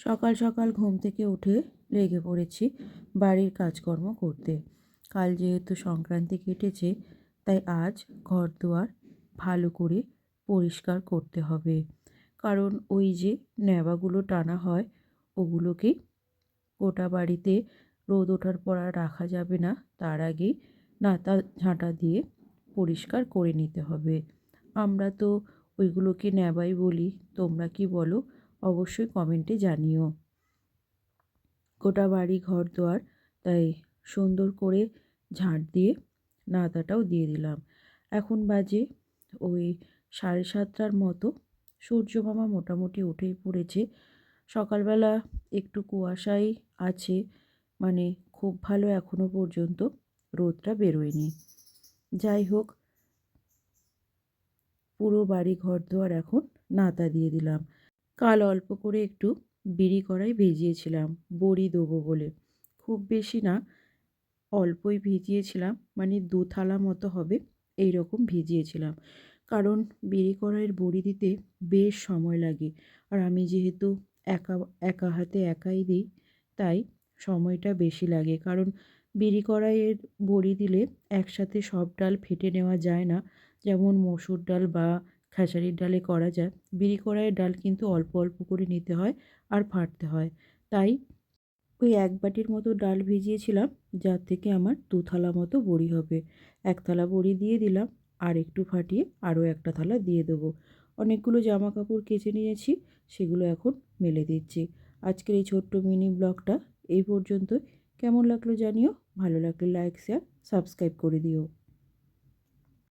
সকাল সকাল ঘুম থেকে উঠে লেগে পড়েছি বাড়ির কাজকর্ম করতে। কাল যেহেতু সংক্রান্তি কেটেছে, তাই আজ ঘরদুয়ার ভালো করে পরিষ্কার করতে হবে। কারণ ওই যে ন্যাবাগুলো টানা হয়, ওগুলোকে গোটা বাড়িতে রোদ ওঠার পর আর রাখা যাবে না, তার আগেই নাতা ঝাঁটা দিয়ে পরিষ্কার করে নিতে হবে। আমরা তো ওইগুলোকে ন্যাবাই বলি, তোমরা কি বলো অবশ্যই কমেন্টে জানিও। গোটা বাড়ি ঘরদোর তাই সুন্দর করে ঝাঁট দিয়ে নাতাটাও দিয়ে দিলাম। এখন বাজে ওই 7:30টার মতো। সূর্য মামা মোটামুটি উঠেই পড়েছে। সকালবেলা একটু কুয়াশাই আছে, মানে খুব ভালো এখনো পর্যন্ত রোদটা বেরোয়নি। যাই হোক, পুরো বাড়ি ঘরদোর এখন নাতা দিয়ে দিলাম। কাল অল্প করে একটু বিড়ি কড়াই ভিজিয়েছিলাম বড়ি দেবো বলে, খুব বেশি না, অল্পই ভিজিয়েছিলাম, মানে 2 থালা মতো হবে এই রকম ভিজিয়েছিলাম। কারণ বিড়ি কড়াইয়ের বড়ি দিতে বেশ সময় লাগে, আর আমি যেহেতু একা একা হাতে একাই দিই, তাই সময়টা বেশি লাগে। কারণ বিড়ি কড়াইয়ের বড়ি দিলে একসাথে সব ডাল ফেটে নেওয়া যায় না, যেমন মসুর ডাল বা খেসারির ডালে করা যায়। বিড়ি কড়াইয়ের ডাল কিন্তু অল্প অল্প করে নিতে হয় আর ফাটতে হয়। তাই ওই 1 বাটির মতো ডাল ভিজিয়েছিলাম, যার থেকে আমার 2 থালা মতো বড়ি হবে। 1 থালা বড়ি দিয়ে দিলাম, আর একটু ফাটিয়ে আরও একটা থালা দিয়ে দেবো। অনেকগুলো জামা কাপড় কেচে নিয়েছি, সেগুলো এখন মেলে দিচ্ছি। আজকের এই ছোট্ট মিনি ব্লগটা এই পর্যন্তই। কেমন লাগলো জানিও, ভালো লাগলে লাইক, শেয়ার, সাবস্ক্রাইব করে দিও।